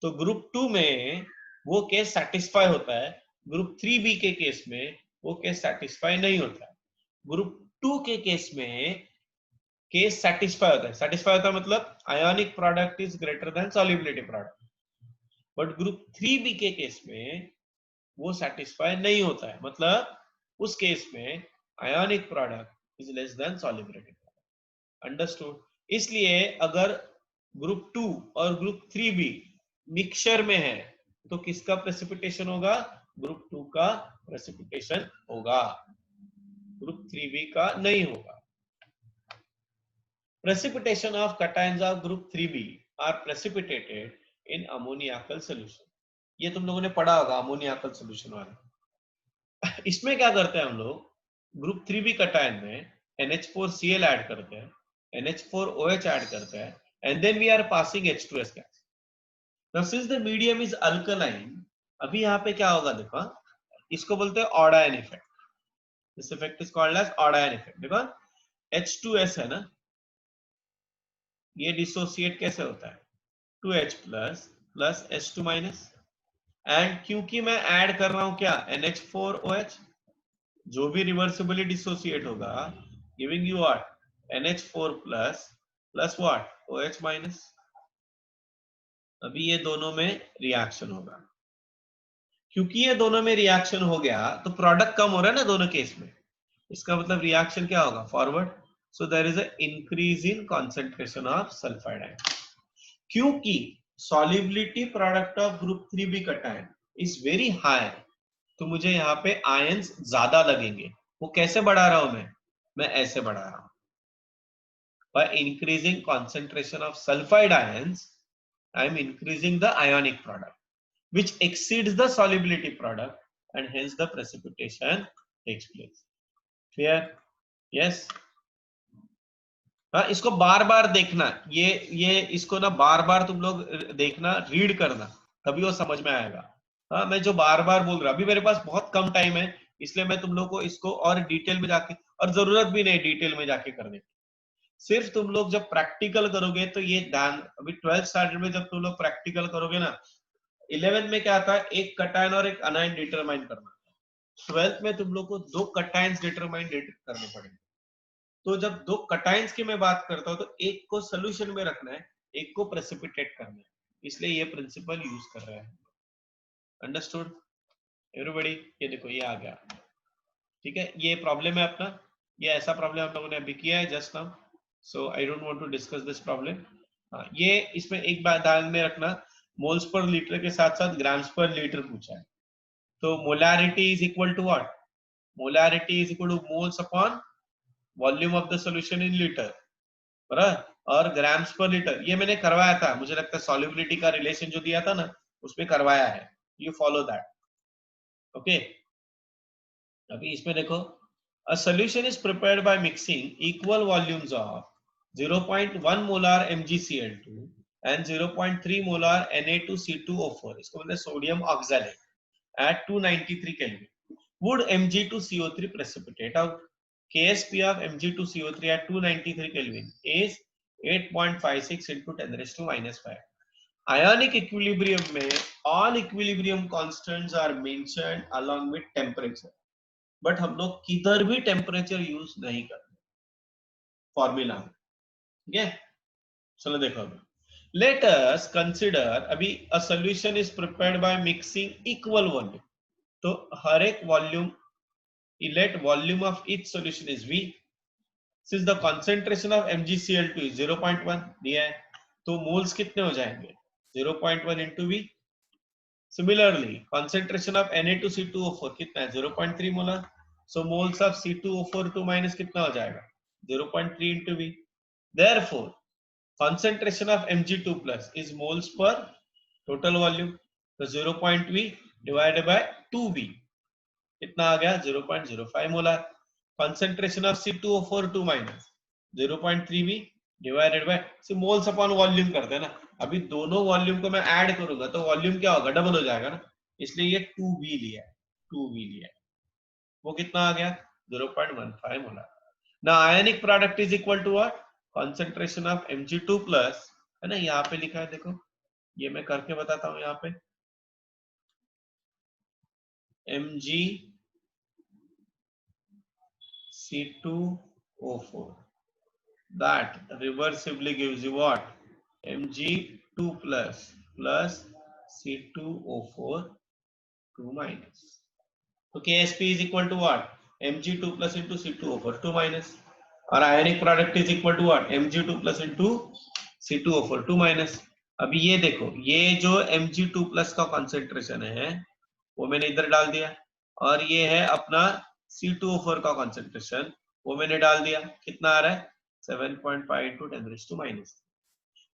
तो ग्रुप 2 में वो केस सेटिस्फाई होता है, ग्रुप 3b के केस में वो केस सेटिस्फाई नहीं होता है। ग्रुप 2 के केस में केस सेटिस्फाई होता है, सेटिस्फाई होता है मतलब ionic product is greater then solubility product, but group 3b के केस में वो सेटिस्फाई नहीं होता है, मतलब उस केस में ionic product is less than solubility product. Understood. इसलिए अगर ग्रुप 2 और ग्रुप 3b मिक्सचर में है तो किसका प्रेसिपिटेशन होगा, ग्रुप 2 का प्रेसिपिटेशन होगा, ग्रुप 3b का नहीं होगा। Precipitation of cations of group 3b are precipitated in ammoniacal solution। ये तुम लोगों ने पढ़ा होगा अमोनियाकल सॉल्यूशन वाला। इसमें क्या करते हैं हम लोग, ग्रुप 3b कटायन में NH4Cl ऐड करते हैं, NH4OH ऐड करते हैं, and then we are passing H2S gas। Now since the medium is alkaline, अभी यहाँ पे क्या होगा देखो, इसको बोलते हैं odd ion effect, this effect is called as odd ion effect. देखो H2S है ना, ये डिसोसिएट कैसे होता है, 2H plus plus H2 minus, and क्योंकि मैं ऐड कर रहा हूं क्या, NH4OH, जो भी रिवर्सिबली डिसोसिएट होगा giving you what, NH4 plus plus what, OH minus. अभी ये दोनों में रिएक्शन होगा, क्योंकि ये दोनों में रिएक्शन हो गया तो प्रोडक्ट कम हो रहा है ना दोनों केस में, इसका मतलब रिएक्शन क्या होगा, forward. So there is a increase in concentration of sulphide ion, क्योंकि solubility product of group 3b cation is very high, तो मुझे यहाँ पे आयंस ज्यादा लगेंगे। वो कैसे बढ़ा रहा हूं मैं ऐसे बढ़ा रहा हूं। By increasing concentration of sulfide ions, I am increasing the ionic product, which exceeds the solubility product, and hence the precipitation takes place. Clear? Yes. हाँ, इसको बार बार देखना, ये इसको ना बार बार तुम लोग देखना, रीड करना, तभी वो समझ में आएगा। हाँ, मैं जो बार बार बोल रहा, अभी मेरे पास बहुत कम टाइम है, इसलिए मैं तुम लोग को इसको और डिटेल में जाके, और जरूरत भी नहीं डिटेल में जाके करने की, सिर्फ तुम लोग जब प्रैक्टिकल करोगे तो ये ध्यान, अभी 12th स्टैंडर्ड में जब तुम लोग प्रैक्टिकल करोगे ना, 11th में क्या था, एक कटायन और एक अनायन डिटरमाइन करना, 12th में तुम लोग को 2 कटायंस डिटरमाइन करने पड़ेंगे। तो जब 2 कटायंस की मैं बात करता हूं तो एक को सोल्यूशन में रखना है, एक को प्रेसिपिटेट करना है, इसलिए ये प्रिंसिपल यूज कर रहे हैं। Understood everybody? ये देखो ये आ गया, ठीक है, ये प्रॉब्लम है अपना, ये ऐसा प्रॉब्लम हम लोगों ने अभी किया है just now, so I don't want to discuss this problem. हाँ, ये इसमें एक बात ध्यान में रखना, मोल्स पर लीटर के साथ साथ ग्राम्स पर लीटर पूछा है, तो molarity is equal to what, molarity is equal to moles upon volume of the solution in litre, बराबर, और ग्राम्स पर लीटर, ये मैंने करवाया था, मुझे लगता है सॉल्युबिलिटी का रिलेशन जो दिया था ना उसमें करवाया है, यू फॉलो दैट, ओके। अभी इसमें देखो, a solution is prepared by mixing equal volumes of 0.1 molar MgCl2 and 0.3 molar Na2C2O4, इसको बोलते हैं sodium oxalate at 293 Kelvin. Would Mg2CO3 precipitate out? Ksp of Mg2CO3 at 293 Kelvin is 8.56 into 10 raised to minus 5. Ionic equilibrium में all equilibrium constants are mentioned along with temperature, but हम लोग किधर भी temperature use नहीं करते formula में, ठीक है। चलो देखो, अभी लेट अस कंसिडर, अभी a solution is prepared by mixing equal volume, तो हर एक volume, let volume of each solution is V, since the concentration of MgCl2 is 0.1 दिया है, तो मोल्स कितने हो जाएंगे 0.1 into V। Similarly, concentration of Na2C2O4 कितना है 0.3 molar, so moles of C2O4 minus कितना हो जाएगा 0.3 into V। Therefore, concentration of Mg2 plus is moles per total volume, तो 0.V divided by 2V कितना आ गया 0.05 molar. Concentration of C2O4 minus 0.3V divided by, moles upon volume करते हैं ना, अभी दोनों वॉल्यूम को मैं ऐड करूंगा तो वॉल्यूम क्या होगा, डबल हो जाएगा ना, इसलिए ये 2V लिया है, 2V लिया है, वो कितना आ गया 0.15 मोलर। ना ionic product is equal to what, concentration of Mg2 plus, है ना, यहाँ पे लिखा है देखो, ये मैं करके बताता हूँ, यहाँ पे MgC2O4, that reversibly gives you what, Mg2 plus C2O4 2 minus, तो Ksp is equal to what, Mg2 plus into C2O4 2 minus, और ionic product is equal to what, Mg2 plus into C2O4 2 minus। अभी ये देखो, ये जो Mg2 plus का concentration है वो मैंने इधर डाल दिया, और ये है अपना C2O4 का कॉन्सेंट्रेशन, वो मैंने डाल दिया, कितना आ रहा है 7.5 into 10 raised to minus।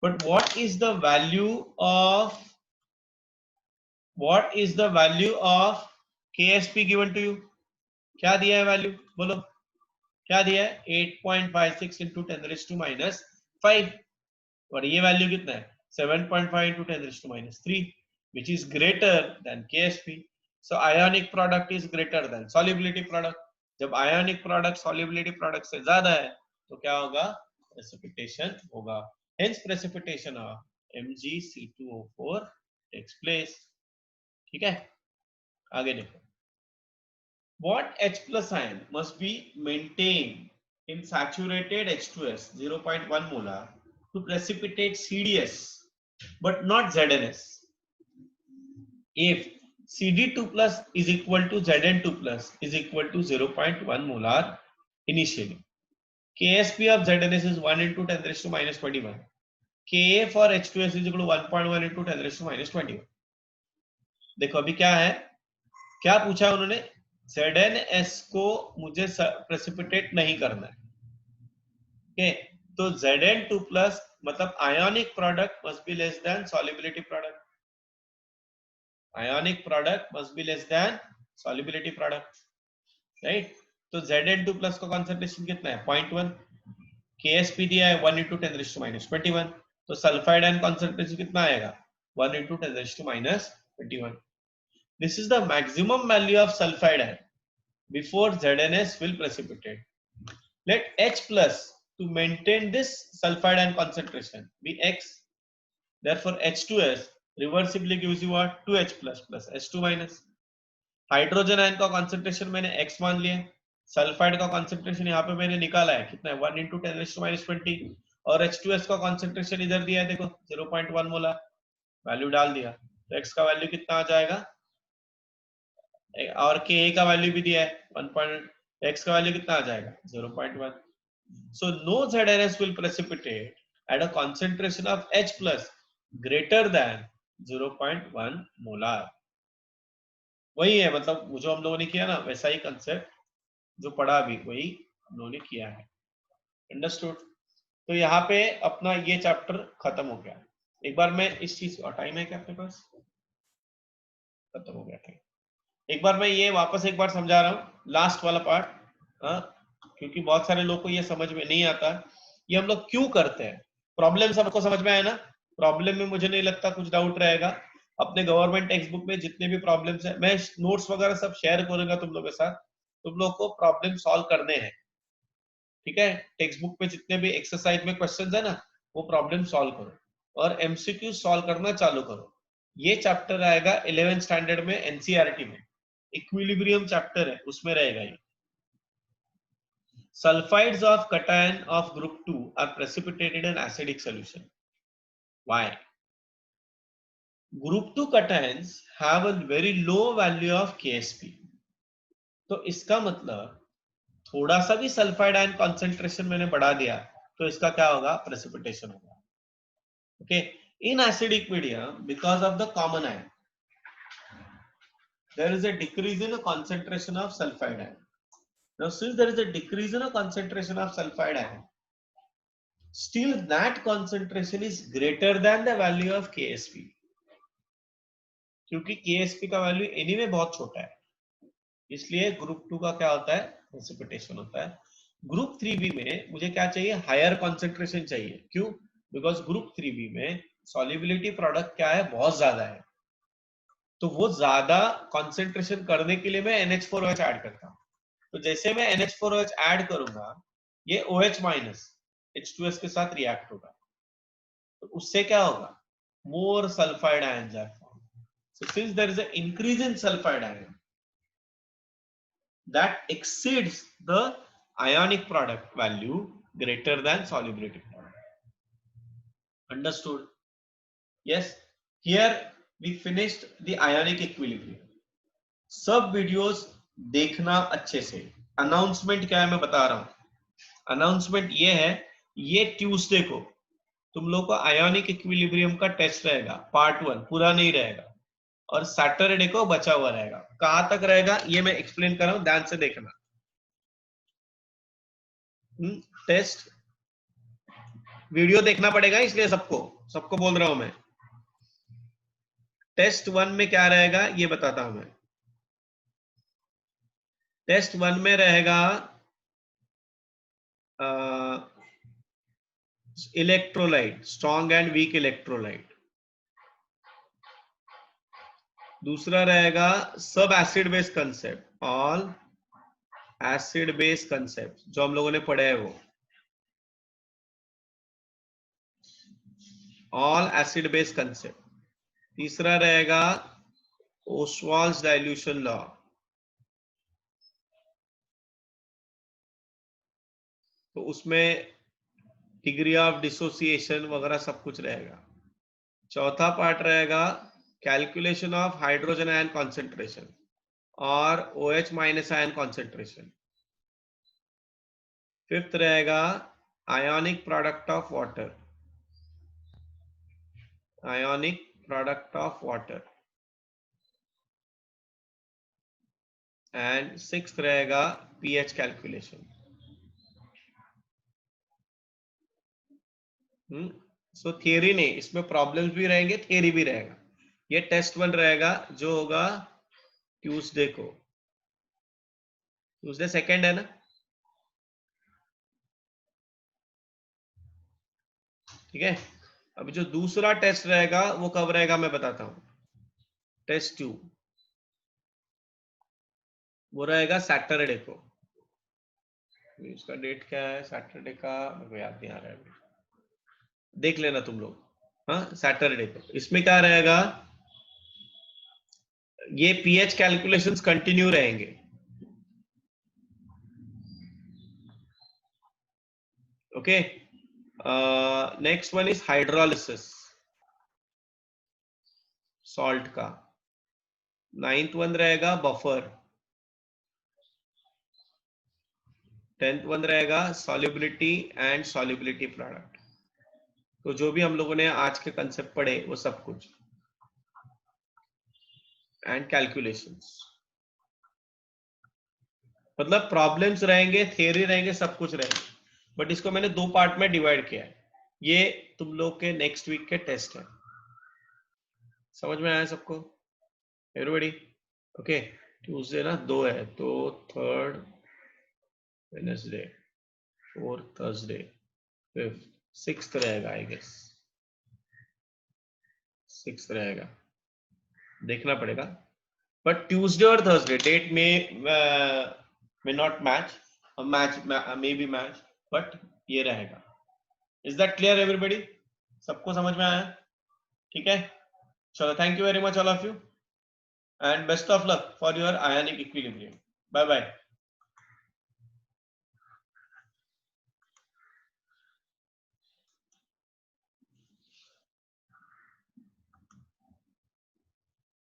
But what is the value of Ksp given to you? क्या दिया है वैल्यू, बोलो क्या दिया है 8.56 into 10 raised to minus 5, और ये वैल्यू कितना है 7.5 into 10 raised to minus 3, which is greater than Ksp. So ionic product is greater than solubility product. जब ionic product solubility product से ज्यादा है तो क्या होगा, precipitation होगा, hence precipitation of MgC2O4 takes place, ठीक है। आगे देखो, what H plus ion must be maintained in saturated H2S 0.1 molar to precipitate CDS but not ZNS if CD2 plus is equal to Zn2 plus is equal to 0.1 molar initially. Ksp of ZNS is 1 into 10 raised to minus 21. Ka for H2S is equal to 1.1 into 10 raised to minus 21. देखो अभी क्या है, क्या पूछा उन्होंने, ZnS को मुझे precipitate नहीं करना है। ओके, तो Zn2 प्लस मतलब ionic product must be less than solubility product, ionic product must be less than solubility product, right. तो Zn2 प्लस का कॉन्सेंट्रेशन कितना है 0.1, KSP दिया है 1 × 10⁻21, तो सल्फाइड आयन कॉन्सेंट्रेशन कितना आएगा 1 × 10⁻21. This is the maximum value of sulfide ion before ZnS will precipitate. Let H plus to maintain this sulfide ion concentration be X. Therefore H2S reversibly gives you what 2H plus plus H2 minus. Hydrogen ion का concentration मैंने x मान लिया, sulphide का concentration यहाँ पे मैंने निकाला है कितना है 1 × 10⁻20, और H2S का कॉन्सेंट्रेशन इधर दिया है देखो 0.1 मोलर, वैल्यू डाल दिया, तो x का वैल्यू कितना आ जाएगा, और Ka का वैल्यू भी दिया है 1. x का वैल्यू कितना आ जाएगा 0.1. So no ZnS will precipitate at a concentration of H plus greater than 0.1 molar. वही है, मतलब जो हम लोगों ने किया ना वैसा ही कंसेप्ट जो पढ़ा अभी वही हम लोगों ने किया है, अंडरस्टूड। तो यहाँ पे अपना ये चैप्टर खत्म हो गया। एक बार मैं इस चीज का टाइम है क्या अपने पास, खत्म हो गया टाइम। एक बार मैं ये वापस एक बार समझा रहा हूँ लास्ट वाला पार्ट, क्योंकि बहुत सारे लोग को ये समझ में नहीं आता ये हम लोग क्यों करते हैं। प्रॉब्लम सबको समझ में आया ना, प्रॉब्लम में मुझे नहीं लगता कुछ डाउट रहेगा। अपने गवर्नमेंट टेक्स्ट बुक में जितने भी प्रॉब्लम्स है मैं नोट्स वगैरह सब शेयर करूंगा तुम लोग के साथ, तुम लोग को प्रॉब्लम सॉल्व करने हैं, ठीक है। टेक्स्ट बुक में जितने भी एक्सरसाइज में क्वेश्चंस है ना वो प्रॉब्लम सॉल्व करो और एमसीक्यू सॉल्व करना चालू करो। ये चैप्टर आएगा 11th स्टैंडर्ड में एनसीईआरटी में, इक्विलिब्रियम चैप्टर है उसमें रहेगा ये। Sulfides of cation of group 2 are precipitated in acidic solution. Why? Group 2 cations have a very low value of KSP. तो इसका मतलब थोड़ा सा भी सल्फाइड आयन कॉन्सेंट्रेशन मैंने बढ़ा दिया तो इसका क्या होगा, प्रेसिपिटेशन होगा। Okay, in acidic medium because of the common ion there is a decrease in the concentration of sulfide ion. Now since there is a decrease in the concentration of sulfide ion, still that concentration is greater than the value of KSP, क्योंकि KSP का value anyway बहुत छोटा है, इसलिए group 2 का क्या होता है, प्रेसिपिटेशन होता है। ग्रुप 3b में मुझे क्या चाहिए, हायर कॉन्सेंट्रेशन चाहिए। क्यों, बिकॉज ग्रुप 3b में सॉल्युबिलिटी प्रोडक्ट क्या है, बहुत ज्यादा है, तो वो ज्यादा कॉन्सेंट्रेशन करने के लिए मैं NH4OH ऐड करता हूँ। तो जैसे मैं NH4OH ऐड करूंगा ये OH माइनस H2S के साथ रिएक्ट होगा, तो उससे क्या होगा, more sulphide ions are formed. So since there is an increase in sulfide ion that exceeds the ionic product value greater than solubility product. Understood? Yes, here we finished the ionic equilibrium. सब videos देखना अच्छे से। Announcement क्या है मैं बता रहा हूं। अनाउंसमेंट ये है, ये ट्यूसडे को तुम लोग को आयोनिक इक्विलिब्रियम का टेस्ट रहेगा, पार्ट 1 पूरा नहीं रहेगा, और सैटरडे को बचा हुआ रहेगा। कहां तक रहेगा ये मैं एक्सप्लेन कर रहा हूं, ध्यान से देखना। टेस्ट वीडियो देखना पड़ेगा, इसलिए सबको बोल रहा हूं मैं। टेस्ट 1 में क्या रहेगा ये बताता हूं मैं। टेस्ट 1 में रहेगा electrolyte, strong and weak electrolyte. दूसरा रहेगा सब acid base concept, all acid base concept जो हम लोगों ने पढ़े है वो, ऑल एसिड बेस कंसेप्ट। तीसरा रहेगा ओस्वाल्ड्स डाइल्यूशन लॉ, तो उसमें डिग्री ऑफ डिसोसिएशन वगैरह सब कुछ रहेगा। चौथा पार्ट रहेगा calculation of hydrogen ion concentration और OH minus ion concentration. Fifth रहेगा ionic product of water, ionic product of water. And 6th रहेगा पीएच कैलकुलेशन। सो थियरी नहीं, इसमें प्रॉब्लम्स भी रहेंगे, थियरी भी रहेगा। ये टेस्ट 1 रहेगा जो होगा ट्यूसडे को। ट्यूसडे 2nd है ना? ठीक है। अभी जो दूसरा टेस्ट रहेगा वो कब रहेगा मैं बताता हूं। टेस्ट 2 वो रहेगा सैटरडे को। इसका डेट क्या है सैटरडे का, मेरे को याद नहीं आ रहा है, देख लेना तुम लोग। हाँ, सैटरडे को। इसमें क्या रहेगा, ये पीएच कैलकुलेशंस कंटिन्यू रहेंगे। Okay. Next one is hydrolysis salt का। 9th वन रहेगा बफर। 10th वन रहेगा सॉल्युबिलिटी एंड सॉल्युबिलिटी प्रोडक्ट। तो जो भी हम लोगों ने आज के कंसेप्ट पढ़े वो सब कुछ एंड कैलकुलेशंस, मतलब प्रॉब्लम्स रहेंगे, थियरी रहेंगे, सब कुछ रहेंगे। बट इसको मैंने 2 पार्ट में डिवाइड किया है। ये तुम लोग के नेक्स्ट वीक के टेस्ट है। समझ में आया सबको? Everybody okay? ट्यूसडे ना 2 है, तो 3rd Wednesday, 4th Thursday, 5th 6th रहेगा, आई गेस 6th रहेगा, देखना पड़ेगा। बट ट्यूसडे और थर्सडे डेट में not match may be match, but ये रहेगा। Is that clear everybody? सबको समझ में आया? ठीक है, चलो, thank you very much all of you and best of luck for your ionic equilibrium. Bye bye.